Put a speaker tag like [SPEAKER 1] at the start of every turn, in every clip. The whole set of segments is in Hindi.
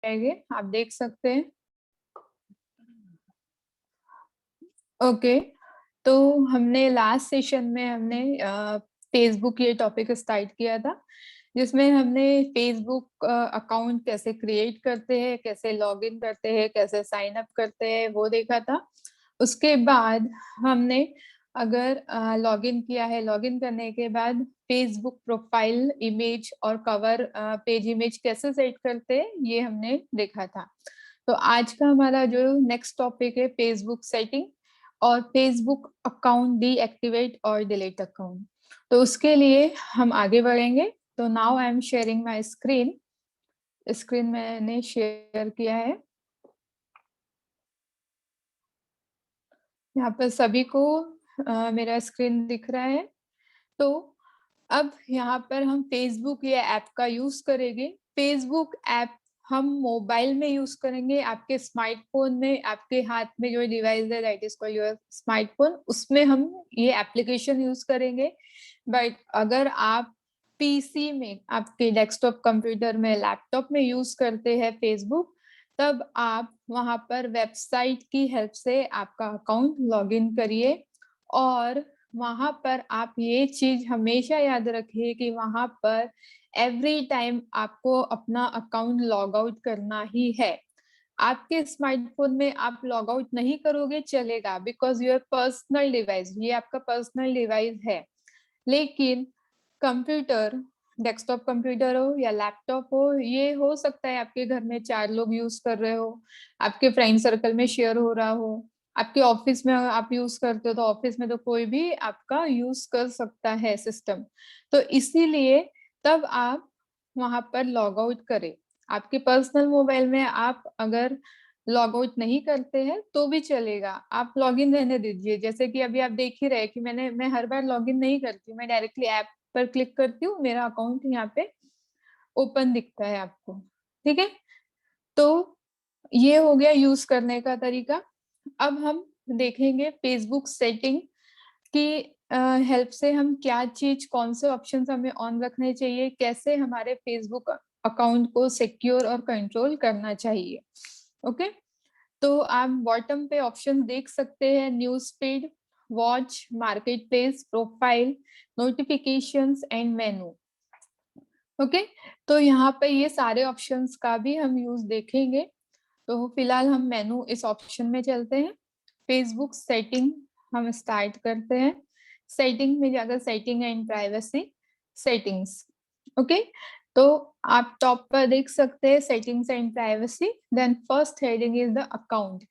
[SPEAKER 1] जाएंगे, आप देख सकते हैं। ओके, तो हमने लास्ट सेशन में हमने फेसबुक ये टॉपिक स्टार्ट किया था, जिसमें हमने फेसबुक अकाउंट कैसे क्रिएट करते हैं, कैसे लॉग इन करते हैं, कैसे साइन अप करते हैं, वो देखा था। उसके बाद हमने अगर लॉग इन किया है, लॉग इन करने के बाद फेसबुक प्रोफाइल इमेज और कवर पेज इमेज कैसे सेट करते हैं, ये हमने देखा था। तो आज का हमारा जो नेक्स्ट टॉपिक है फेसबुक सेटिंग और फेसबुक अकाउंट डीएक्टिवेट और डिलीट अकाउंट। तो उसके लिए हम आगे बढ़ेंगे। तो now I am sharing my screen. Screen मैंने शेयर किया है। यहाँ पर सभी को मेरा स्क्रीन दिख रहा है। तो अब यहाँ पर हम फेसबुक या ऐप का यूज करेंगे। फेसबुक ऐप हम मोबाइल में यूज करेंगे, आपके स्मार्टफोन में, आपके हाथ में जो डिवाइस है that is called your smartphone, उसमें हम ये एप्लीकेशन यूज करेंगे। बट अगर आप पीसी में, आपके डेस्कटॉप कंप्यूटर में, लैपटॉप में यूज करते हैं फेसबुक, तब आप वहां पर वेबसाइट की हेल्प से आपका अकाउंट लॉगिन करिए। और वहां पर आप ये चीज हमेशा याद रखिए कि वहां पर एवरी टाइम आपको अपना अकाउंट लॉग आउट करना ही है। आपके स्मार्टफोन में आप लॉग आउट नहीं करोगे चलेगा, बिकॉज योर पर्सनल डिवाइस, ये आपका पर्सनल डिवाइस है। लेकिन कंप्यूटर, डेस्कटॉप कंप्यूटर हो या लैपटॉप हो, ये हो सकता है आपके घर में 4 लोग यूज कर रहे हो, आपके फ्रेंड सर्कल में शेयर हो रहा हो, आपके ऑफिस में आप यूज करते हो तो ऑफिस में तो कोई भी आपका यूज कर सकता है सिस्टम। तो इसीलिए तब आप वहां पर लॉग आउट करें। आपके पर्सनल मोबाइल में आप अगर लॉग आउट नहीं करते हैं तो भी चलेगा, आप लॉग इन रहने दीजिए। जैसे कि अभी आप देख ही रहे कि मैं हर बार लॉग इन नहीं करती हूँ, मैं डायरेक्टली ऐप पर क्लिक करती हूँ, मेरा अकाउंट यहाँ पे ओपन दिखता है आपको। ठीक है, तो ये हो गया यूज करने का तरीका। अब हम देखेंगे फेसबुक सेटिंग की हेल्प से हम क्या चीज, कौन से ऑप्शंस हमें ऑन रखने चाहिए, कैसे हमारे फेसबुक अकाउंट को सिक्योर और कंट्रोल करना चाहिए। ओके, तो आप बॉटम पे ऑप्शन देख सकते हैं, news feed, watch, market place, profile, notifications and menu. Okay, तो यहाँ पे ये सारे ऑप्शंस का भी हम यूज देखेंगे। तो फिलहाल हम मेनू इस ऑप्शन में चलते हैं। फेसबुक सेटिंग हम स्टार्ट करते हैं। सेटिंग में जाकर setting and privacy, settings. Okay, तो आप टॉप पर देख सकते हैं settings and privacy, then first heading is the account.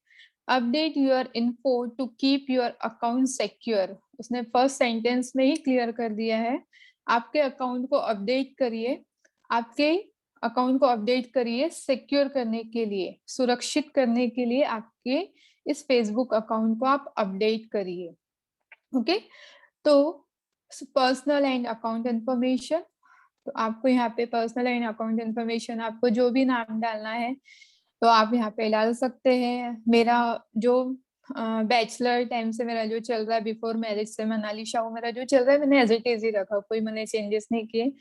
[SPEAKER 1] Update your info to keep your account secure. उसने फर्स्ट सेंटेंस में ही क्लियर कर दिया है, आपके अकाउंट को अपडेट करिए, आपके अकाउंट को अपडेट करिए सिक्योर करने के लिए, सुरक्षित करने के लिए आपके इस फेसबुक अकाउंट को आप अपडेट करिए। ओके, तो पर्सनल एंड अकाउंट इंफॉर्मेशन, तो आपको यहाँ पे पर्सनल एंड अकाउंट इंफॉर्मेशन, आपको जो भी नाम डालना है तो आप यहाँ पे डाल सकते हैं। मेरा जो बैचलर टाइम से मेरा जो चल रहा है, बिफोर मैरिज से मनालिशा हूँ, मेरा जो चल रहा है मैंने एज इट इज ही रखा, कोई मैंने चेंजेस नहीं किए।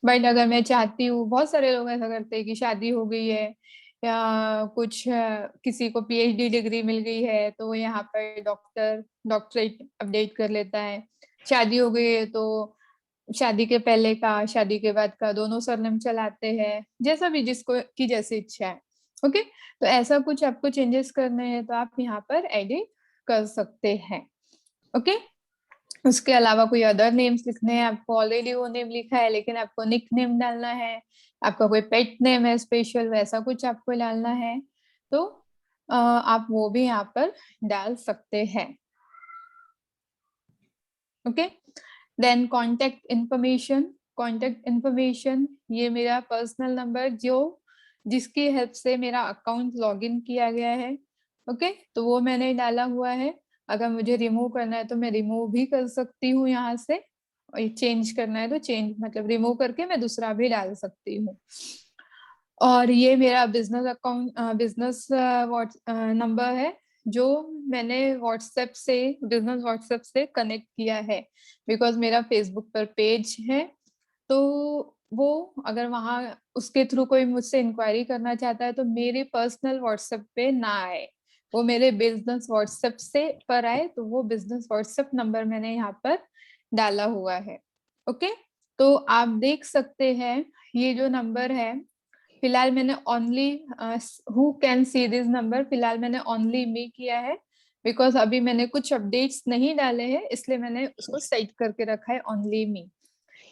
[SPEAKER 1] बट अगर मैं चाहती हूँ, बहुत सारे लोग ऐसा करते हैं कि शादी हो गई है या कुछ किसी को पीएचडी डिग्री मिल गई है तो वो यहाँ पर डॉक्टरेट अपडेट कर लेता है। शादी हो गई है तो शादी के पहले का, शादी के बाद का, दोनों सरनेम चलाते हैं, जैसा भी जिसको की जैसी इच्छा है। ओके, तो ऐसा कुछ आपको चेंजेस करने हैं तो आप यहाँ पर एडिट कर सकते हैं। ओके, उसके अलावा कोई अदर नेम्स लिखने हैं, आपको ऑलरेडी वो नेम लिखा है लेकिन आपको निक नेम डालना है, आपका कोई पेट नेम है स्पेशल, वैसा कुछ आपको डालना है तो आप वो भी यहाँ पर डाल सकते हैं। Okay, then contact information. Contact information, ये मेरा पर्सनल नंबर जो जिसकी हेल्प से मेरा अकाउंट लॉगिन किया गया है। ओके, तो वो मैंने डाला हुआ है। अगर मुझे रिमूव करना है तो मैं रिमूव भी कर सकती हूँ यहाँ से, और चेंज करना है तो चेंज मतलब रिमूव करके मैं दूसरा भी डाल सकती हूँ। और ये मेरा बिजनेस अकाउंट, बिजनेस नंबर है जो मैंने व्हाट्सएप से, बिजनेस व्हाट्सएप से कनेक्ट किया है, बिकॉज मेरा फेसबुक पर पेज है तो वो अगर वहां उसके थ्रू कोई मुझसे इंक्वायरी करना चाहता है तो मेरे पर्सनल व्हाट्सएप पे ना आए, वो मेरे बिजनेस व्हाट्सएप से पर आए। तो वो बिजनेस व्हाट्सएप नंबर मैंने यहाँ पर डाला हुआ है। ओके, तो आप देख सकते हैं ये जो नंबर है, फिलहाल मैंने only who can see this number, फिलहाल मैंने ओनली मी किया है, बिकॉज अभी मैंने कुछ अपडेट्स नहीं डाले हैं, इसलिए मैंने उसको सेट करके रखा है ओनली मी।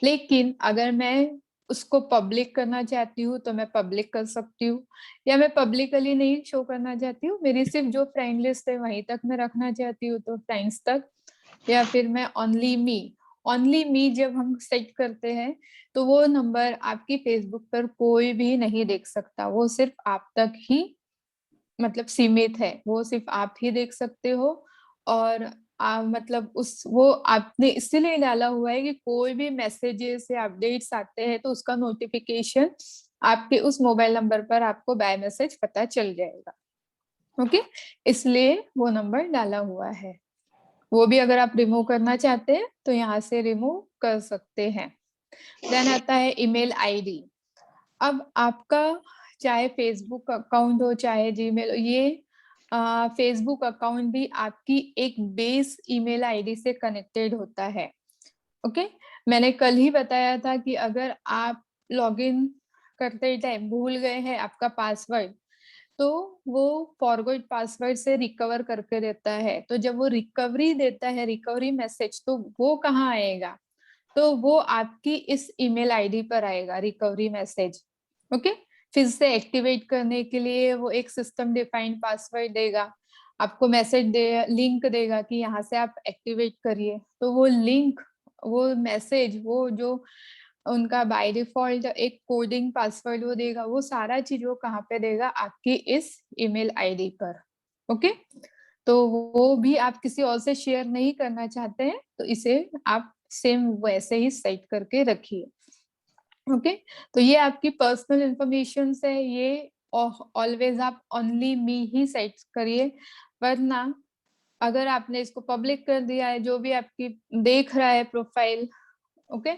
[SPEAKER 1] लेकिन अगर मैं उसको पब्लिक करना चाहती हूँ तो मैं पब्लिक कर सकती हूँ, या मैं पब्लिकली नहीं शो करना चाहती हूँ, मेरी सिर्फ जो फ्रेंड लिस्ट है वहीं तक मैं रखना चाहती हूँ तो फ्रेंड्स तक, या फिर मैं ओनली मी जब हम सेट करते हैं तो वो नंबर आपकी फेसबुक पर कोई भी नहीं देख सकता, वो सिर्फ आप तक ही मतलब सीमित है, वो सिर्फ आप ही देख सकते हो। और मतलब उस वो आपने इसीलिए डाला हुआ है कि कोई भी मैसेजेस या अपडेट्स आते हैं तो उसका नोटिफिकेशन आपके उस मोबाइल नंबर पर आपको बाय मैसेज पता चल जाएगा। ओके, इसलिए वो नंबर डाला हुआ है। वो भी अगर आप रिमूव करना चाहते हैं तो यहाँ से रिमूव कर सकते हैं। देन आता है ईमेल आईडी। अब आपका चाहे फेसबुक अकाउंट हो चाहे जीमेल हो, ये फेसबुक अकाउंट भी आपकी एक बेस ईमेल आईडी से कनेक्टेड होता है। ओके, मैंने कल ही बताया था कि अगर आप लॉगिन करते टाइम भूल गए हैं आपका पासवर्ड, तो वो फॉरगॉट पासवर्ड से रिकवर करके देता है। तो जब वो रिकवरी देता है, रिकवरी मैसेज, तो वो कहाँ आएगा, तो वो आपकी इस ईमेल आईडी पर आएगा रिकवरी मैसेज। ओके, फिर से एक्टिवेट करने के लिए वो एक सिस्टम डिफाइंड पासवर्ड देगा, आपको मैसेज दे, लिंक देगा कि यहाँ से आप एक्टिवेट करिए। तो वो लिंक, वो मैसेज, वो जो उनका बाय डिफॉल्ट एक कोडिंग पासवर्ड वो देगा, वो सारा चीज वो कहाँ पे देगा, आपकी इस ईमेल आईडी पर। ओके, तो वो भी आप किसी और से शेयर नहीं करना चाहते हैं तो इसे आप सेम वैसे ही सेट करके रखिए। ओके, तो ये आपकी पर्सनल इंफॉर्मेशन है, ये ऑलवेज आप ओनली मी ही सेट करिए, वरना अगर आपने इसको पब्लिक कर दिया है, जो भी आपकी देख रहा है प्रोफाइल, ओके,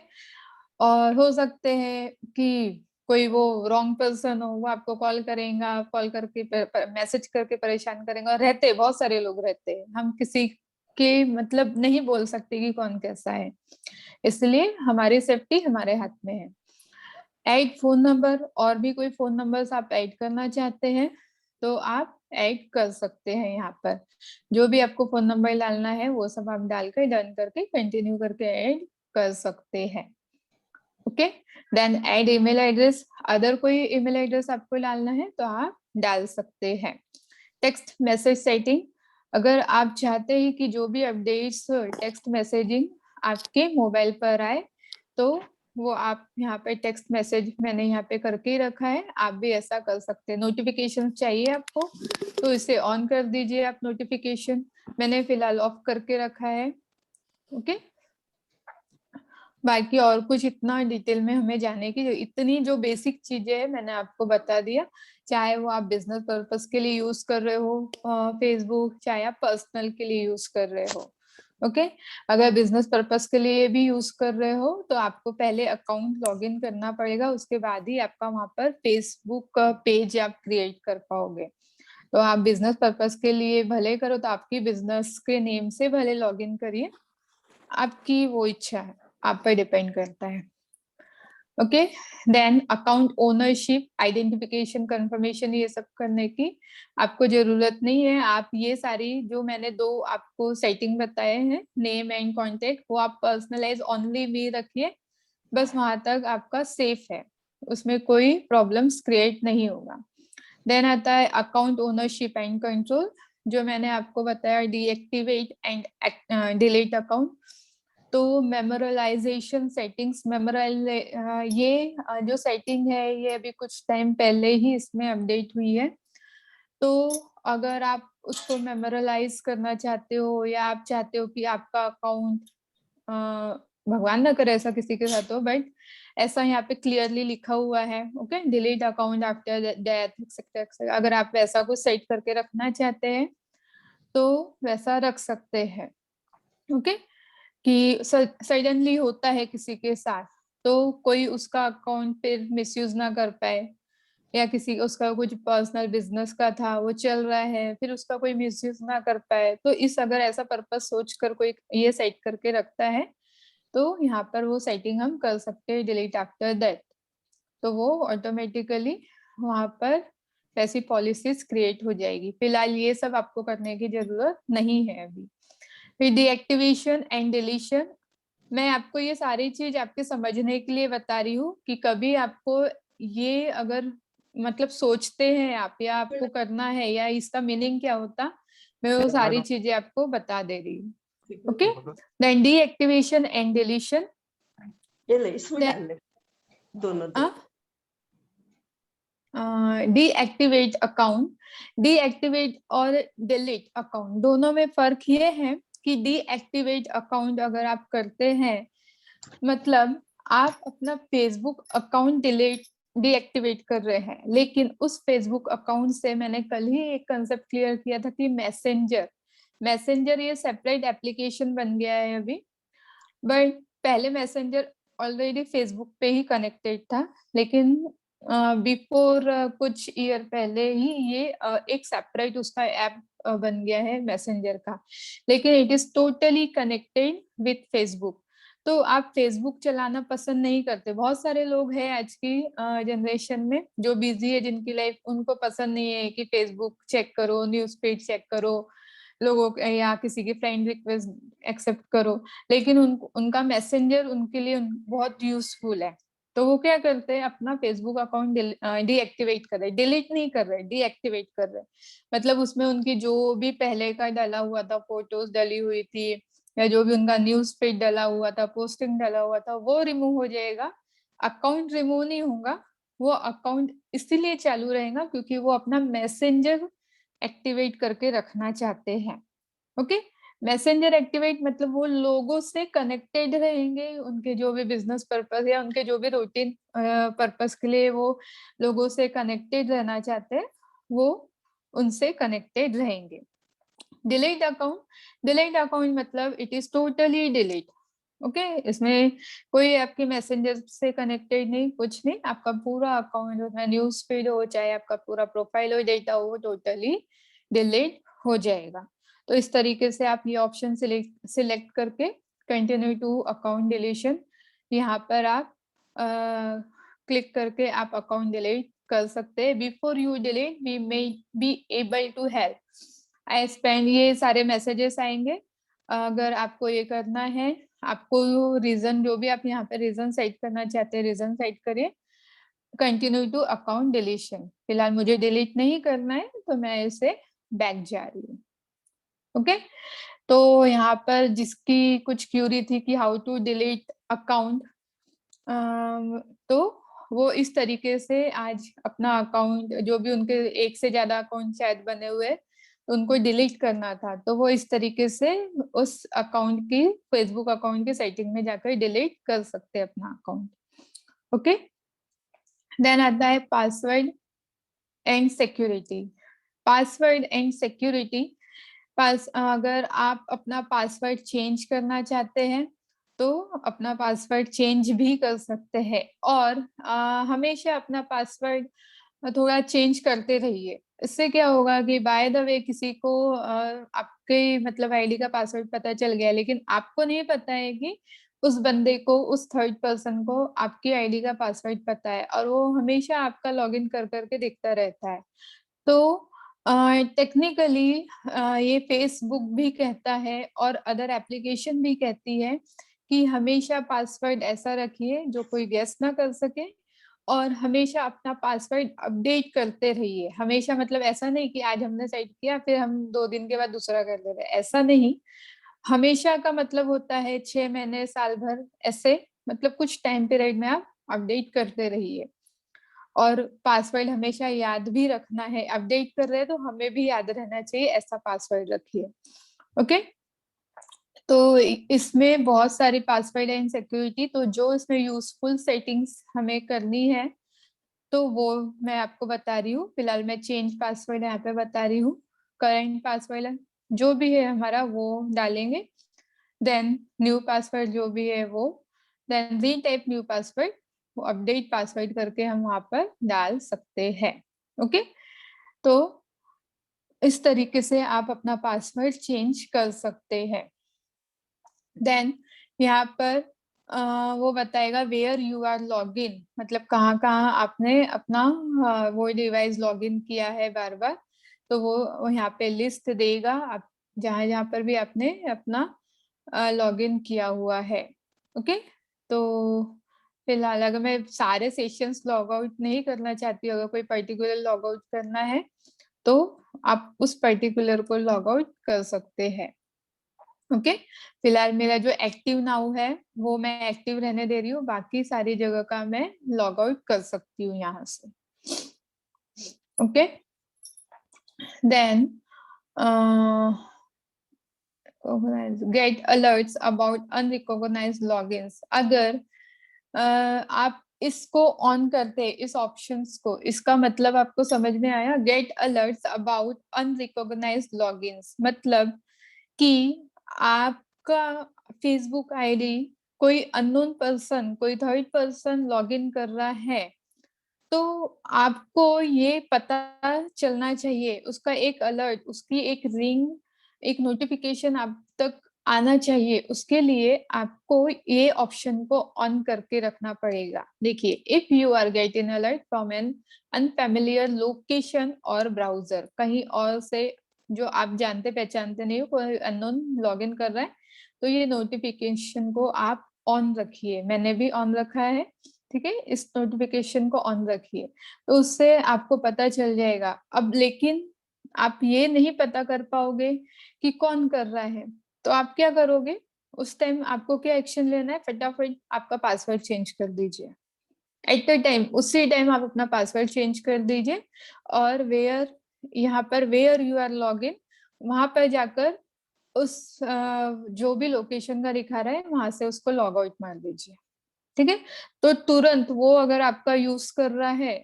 [SPEAKER 1] और हो सकते हैं कि कोई वो रॉन्ग पर्सन हो, वो आपको कॉल करेगा, कॉल करके मैसेज करके परेशान करेगा, और रहते बहुत सारे लोग रहते हैं, हम किसी के मतलब नहीं बोल सकते कि कौन कैसा है, इसलिए हमारी सेफ्टी हमारे हाथ में है। ऐड फोन नंबर, और भी कोई फोन नंबर्स आप ऐड करना चाहते हैं तो आप ऐड कर सकते हैं, यहाँ पर जो भी आपको फोन नंबर डालना है वो सब आप डालकर डन करके कंटिन्यू करके ऐड कर सकते हैं। Okay, then add email address, other कोई ईमेल एड्रेस आपको डालना है तो आप डाल सकते हैं। टेक्स्ट मैसेज सेटिंग, अगर आप चाहते हैं कि जो भी अपडेट्स टेक्स्ट मैसेजिंग आपके मोबाइल पर आए तो वो आप यहाँ पे टेक्स्ट मैसेज मैंने यहाँ पे करके ही रखा है, आप भी ऐसा कर सकते हैं। नोटिफिकेशन चाहिए आपको तो इसे ऑन कर दीजिए आप नोटिफिकेशन, मैंने फिलहाल ऑफ करके रखा है। ओके, बाकी और कुछ इतना डिटेल में हमें जाने की, इतनी जो बेसिक चीजें है मैंने आपको बता दिया, चाहे वो आप बिजनेस पर्पस के लिए यूज कर रहे हो फेसबुक, चाहे आप पर्सनल के लिए यूज कर रहे हो। ओके, अगर बिजनेस पर्पस के लिए भी यूज कर रहे हो तो आपको पहले अकाउंट लॉगिन करना पड़ेगा, उसके बाद ही आपका वहां पर फेसबुक का पेज आप क्रिएट कर पाओगे। तो आप बिजनेस पर्पस के लिए भले करो तो आपकी बिजनेस के नेम से भले लॉगिन करिए, आपकी वो इच्छा है, आप पर डिपेंड करता है। Okay, then account ownership, identification, confirmation, ये सब करने की आपको जरूरत नहीं है। आप ये सारी जो मैंने दो आपको सेटिंग बताए हैं, नेम एंड कॉन्टेक्ट, वो आप पर्सनलाइज ओनली मी रखिए, बस वहां तक आपका सेफ है, उसमें कोई प्रॉब्लम्स क्रिएट नहीं होगा। देन आता है अकाउंट ओनरशिप एंड कंट्रोल, जो मैंने आपको बताया डीएक्टिवेट एंड डिलीट अकाउंट। तो मेमोरलाइजेशन सेटिंग्स, ये जो सेटिंग है ये अभी कुछ टाइम पहले ही इसमें अपडेट हुई है, तो अगर आप उसको मेमोरलाइज करना चाहते हो या आप चाहते हो कि आपका अकाउंट, भगवान ना करे ऐसा किसी के साथ हो, बट ऐसा यहाँ पे क्लियरली लिखा हुआ है, okay, delete account after death etcetera, अगर आप वैसा कुछ सेट करके रखना चाहते हैं तो वैसा रख सकते हैं। ओके, कि सडनली होता है किसी के साथ तो कोई उसका अकाउंट फिर मिसयूज ना कर पाए, या किसी उसका कुछ पर्सनल बिजनेस का था वो चल रहा है, फिर उसका कोई मिसयूज ना कर पाए। तो इस अगर ऐसा पर्पस सोच कर कोई ये सेट करके रखता है तो यहाँ पर वो सेटिंग हम कर सकते हैं डिलीट आफ्टर दैट। तो वो ऑटोमेटिकली वहां पर ऐसी पॉलिसीज क्रिएट हो जाएगी। फिलहाल ये सब आपको करने की जरूरत नहीं है अभी। फिर डीएक्टिवेशन एंड डिलीशन, मैं आपको ये सारी चीज आपके समझने के लिए बता रही हूँ कि कभी आपको ये अगर मतलब सोचते हैं आप या आपको करना है या इसका मीनिंग क्या होता, मैं वो सारी चीजें आपको बता दे रही हूँ। Okay, then deactivation and deletion.
[SPEAKER 2] ये ले इसमें डाल ले दोनों दे।
[SPEAKER 1] डीएक्टिवेट अकाउंट, डीएक्टिवेट और डिलीट अकाउंट दोनों में फर्क ये है कि डीएक्टिवेट अकाउंट अगर आप करते हैं मतलब आप अपना फेसबुक अकाउंट डिलीट डीएक्टिवेट कर रहे हैं, लेकिन उस फेसबुक अकाउंट से मैंने कल ही एक कंसेप्ट क्लियर किया था कि मैसेंजर, मैसेंजर ये सेपरेट एप्लीकेशन बन गया है अभी। बट पहले मैसेंजर ऑलरेडी फेसबुक पे ही कनेक्टेड था, लेकिन बिफोर कुछ ईयर पहले ही ये एक सेपरेट उसका ऐप बन गया है मैसेंजर का, लेकिन it is totally connected with Facebook. तो आप फेसबुक चलाना पसंद नहीं करते, बहुत सारे लोग हैं आज की जनरेशन में जो बिजी है, जिनकी लाइफ उनको पसंद नहीं है कि फेसबुक चेक करो, न्यूज फीड चेक करो, लोगों या किसी की फ्रेंड रिक्वेस्ट एक्सेप्ट करो, लेकिन उनका मैसेंजर उनके लिए बहुत यूजफुल है। तो वो क्या करते हैं, अपना फेसबुक अकाउंट डीएक्टिवेट कर रहे, डिलीट नहीं कर रहे, डीएक्टिवेट कर रहे। मतलब उसमें उनकी जो भी पहले का डाला हुआ था, फोटोज डली हुई थी या जो भी उनका न्यूज फीड डला हुआ था, पोस्टिंग डला हुआ था, वो रिमूव हो जाएगा। अकाउंट रिमूव नहीं होगा, वो अकाउंट इसीलिए चालू रहेगा क्योंकि वो अपना मैसेंजर एक्टिवेट करके रखना चाहते हैं। ओके, मैसेंजर एक्टिवेट मतलब वो लोगों से कनेक्टेड रहेंगे, उनके जो भी बिजनेस पर्पस या उनके जो भी रूटीन पर्पस के लिए वो लोगों से कनेक्टेड रहना चाहते हैं, वो उनसे कनेक्टेड रहेंगे। डिलीट अकाउंट, डिलीट अकाउंट मतलब it is totally delete. Okay, इसमें कोई आपके मैसेंजर से कनेक्टेड नहीं, कुछ नहीं, आपका पूरा अकाउंट हो, न्यूज फीड हो, चाहे आपका पूरा प्रोफाइल हो, डेटा हो, टोटली डिलीट हो जाएगा। तो इस तरीके से आप ये ऑप्शन सिलेक्ट करके कंटिन्यू टू अकाउंट डिलीशन, यहाँ पर आप क्लिक करके आप अकाउंट डिलीट कर सकते हैं। Before you delete we may be able to help I spend, ये सारे मैसेजेस आएंगे। अगर आपको ये करना है, आपको रीजन जो भी आप यहाँ पे रीजन सेट करना चाहते हैं, रीजन सेट करिए। कंटिन्यू टू अकाउंट डिलीशन, फिलहाल मुझे डिलीट नहीं करना है तो मैं इसे बैक जा रही हूँ। ओके, तो यहाँ पर जिसकी कुछ क्यूरी थी कि हाउ टू डिलीट अकाउंट, तो वो इस तरीके से आज अपना अकाउंट, जो भी उनके एक से ज्यादा अकाउंट शायद बने हुए उनको डिलीट करना था, तो वो इस तरीके से उस अकाउंट की, फेसबुक अकाउंट की सेटिंग में जाकर डिलीट कर सकते हैं अपना अकाउंट। ओके, देन आता है password and security. Password and security, अगर आप अपना पासवर्ड चेंज करना चाहते हैं तो अपना पासवर्ड चेंज भी कर सकते हैं, और हमेशा अपना पासवर्ड थोड़ा चेंज करते रहिए। इससे क्या होगा कि बाय द वे किसी को आपके मतलब आईडी का पासवर्ड पता चल गया, लेकिन आपको नहीं पता है कि उस बंदे को, उस थर्ड पर्सन को आपकी आईडी का पासवर्ड पता है, और वो हमेशा आपका लॉगिन कर करके देखता रहता है। तो टेक्निकली ये फेसबुक भी कहता है और अदर एप्लीकेशन भी कहती है कि हमेशा पासवर्ड ऐसा रखिए जो कोई गेस ना कर सके, और हमेशा अपना पासवर्ड अपडेट करते रहिए। हमेशा मतलब ऐसा नहीं कि आज हमने सेट किया फिर हम 2 दिन के बाद दूसरा कर दे रहे, ऐसा नहीं। हमेशा का मतलब होता है 6 महीने, साल भर, ऐसे मतलब कुछ टाइम पीरियड में आप अपडेट करते रहिए। और पासवर्ड हमेशा याद भी रखना है, अपडेट कर रहे हैं तो हमें भी याद रहना चाहिए, ऐसा पासवर्ड रखिए। ओके, तो इसमें बहुत सारी पासवर्ड एंड सिक्योरिटी, तो जो इसमें यूजफुल सेटिंग्स हमें करनी है तो वो मैं आपको बता रही हूँ। फिलहाल मैं चेंज पासवर्ड यहाँ पे बता रही हूँ। करंट पासवर्ड जो भी है हमारा वो डालेंगे, देन न्यू पासवर्ड जो भी है वो, देन रीटाइप न्यू पासवर्ड, वो अपडेट पासवर्ड करके हम वहां पर डाल सकते हैं। ओके, तो इस तरीके से आप अपना पासवर्ड चेंज कर सकते हैं। देन यहाँ पर वो बताएगा where you are log in, मतलब कहाँ कहाँ आपने अपना वो डिवाइस लॉग इन किया है बार बार, तो वो यहाँ पे लिस्ट देगा आप जहाँ जहाँ पर भी आपने अपना लॉग इन किया हुआ है। ओके, तो फिलहाल अगर मैं सारे सेशंस लॉग आउट नहीं करना चाहती, अगर कोई पर्टिकुलर लॉग आउट करना है तो आप उस पर्टिकुलर को लॉग आउट कर सकते हैं। ओके, फिलहाल मेरा जो एक्टिव नाउ है वो मैं एक्टिव रहने दे रही हूँ, बाकी सारी जगह का मैं लॉग आउट कर सकती हूँ यहाँ से। Okay, then get alerts about unrecognised logins. अगर आप इसको ऑन करते हैं, इस ऑप्शंस को, इसका मतलब आपको समझ में आया? Get alerts about unrecognised logins मतलब कि आपका फेसबुक आईडी कोई अननोन पर्सन, कोई थर्ड पर्सन लॉगिन कर रहा है, तो आपको ये पता चलना चाहिए, उसका एक अलर्ट, उसकी एक रिंग, एक नोटिफिकेशन आप तक आना चाहिए। उसके लिए आपको ये ऑप्शन को ऑन करके रखना पड़ेगा। देखिए, if you are getting alert from an unfamiliar location और ब्राउजर, कहीं और से जो आप जानते पहचानते नहीं हो, कोई अननोन लॉगिन कर रहा है, तो ये नोटिफिकेशन को आप ऑन रखिए। मैंने भी ऑन रखा है, ठीक है, इस नोटिफिकेशन को ऑन रखिए, तो उससे आपको पता चल जाएगा। अब लेकिन आप ये नहीं पता कर पाओगे कि कौन कर रहा है, तो आप क्या करोगे? उस टाइम आपको क्या एक्शन लेना है? फटाफट आपका पासवर्ड चेंज कर दीजिए। एट द टाइम, उसी टाइम आप अपना पासवर्ड चेंज कर दीजिए, और वेयर, यहाँ पर where you are log in, वहां पर जाकर उस जो भी लोकेशन का दिखा रहा है वहां से उसको लॉग आउट मार दीजिए। ठीक है, तो तुरंत वो अगर आपका यूज कर रहा है,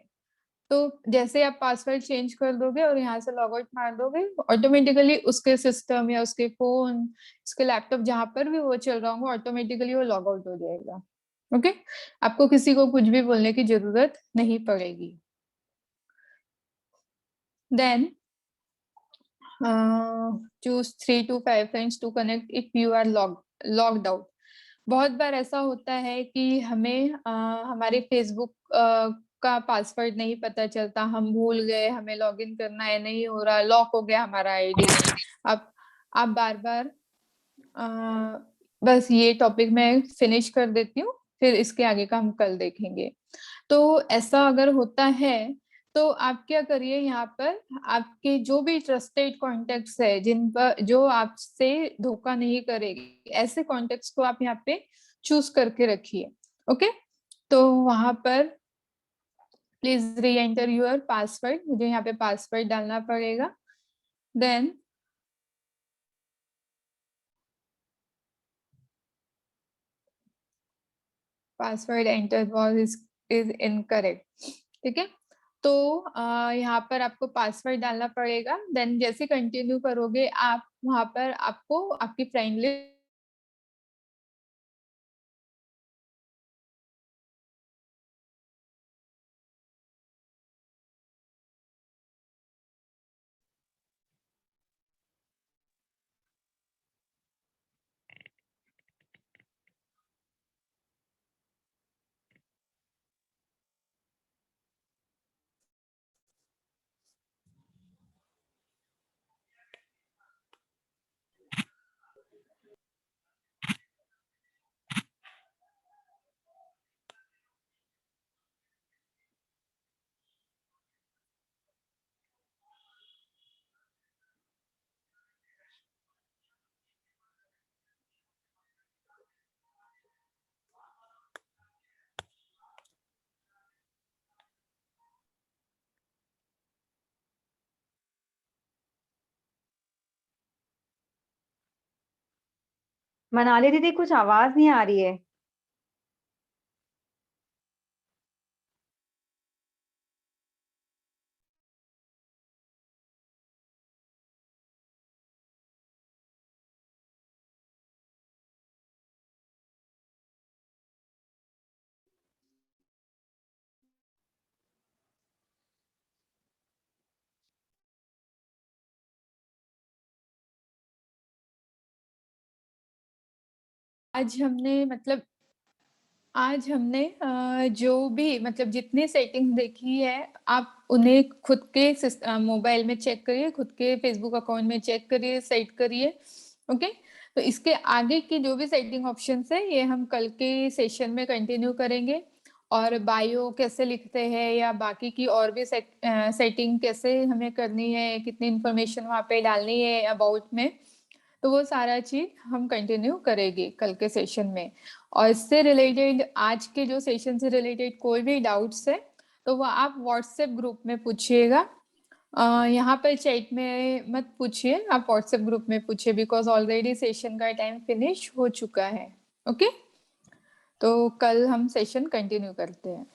[SPEAKER 1] तो जैसे आप पासवर्ड चेंज कर दोगे और यहाँ से लॉग आउट मार दोगे, ऑटोमेटिकली उसके सिस्टम या उसके फोन, उसके लैपटॉप, जहां पर भी वो चल रहा होगा, ऑटोमेटिकली वो लॉग आउट हो जाएगा। ओके, आपको किसी को कुछ भी बोलने की जरूरत नहीं पड़ेगी। Then choose 3 to 5 friends to connect if you are logged out. बहुत बार ऐसा होता है कि हमें हमारे फेसबुक का पासवर्ड नहीं पता चलता, हम भूल गए, हमें लॉगिन करना है, नहीं हो रहा, लॉक हो गया हमारा आईडी। अब आप बार बार बस ये टॉपिक मैं फिनिश कर देती हूँ, फिर इसके आगे का हम कल देखेंगे। तो ऐसा अगर होता है तो आप क्या करिए, यहाँ पर आपके जो भी ट्रस्टेड कॉन्टेक्ट्स है, जिन पर जो आपसे धोखा नहीं करेगी, ऐसे कॉन्टेक्ट्स को आप यहाँ पे चूज करके रखिए। ओके, तो वहां पर प्लीज री एंटर योर पासवर्ड, मुझे यहाँ पे पासवर्ड डालना पड़ेगा। Then password enter was is incorrect. ठीक है, तो यहाँ पर आपको पासवर्ड डालना पड़ेगा। देन जैसे कंटिन्यू करोगे आप, वहां पर आपको आपकी फ्रेंड लिस्ट
[SPEAKER 3] मनाली दीदी कुछ आवाज नहीं आ रही है।
[SPEAKER 1] आज हमने मतलब आज हमने जो भी मतलब जितनी सेटिंग्स देखी है, आप उन्हें खुद के मोबाइल में चेक करिए, खुद के फेसबुक अकाउंट में चेक करिए, सेट करिए, ओके? तो इसके आगे की जो भी सेटिंग ऑप्शंस है, ये हम कल के सेशन में कंटिन्यू करेंगे और बायो कैसे लिखते हैं या बाकी की और भी सेटिंग कैसे हमें करनी है, कितनी इन्फॉर्मेशन वहाँ पे डालनी है अबाउट में, तो वो सारा चीज़ हम कंटिन्यू करेंगे कल के सेशन में। और इससे रिलेटेड आज के जो सेशन से रिलेटेड कोई भी डाउट्स है, तो वो आप व्हाट्सएप ग्रुप में पूछिएगा। यहाँ पर चैट में मत पूछिए, आप व्हाट्सएप ग्रुप में पूछिए बिकॉज़ ऑलरेडी सेशन का टाइम फिनिश हो चुका है, ओके? तो कल हम सेशन कंटिन्यू करते हैं।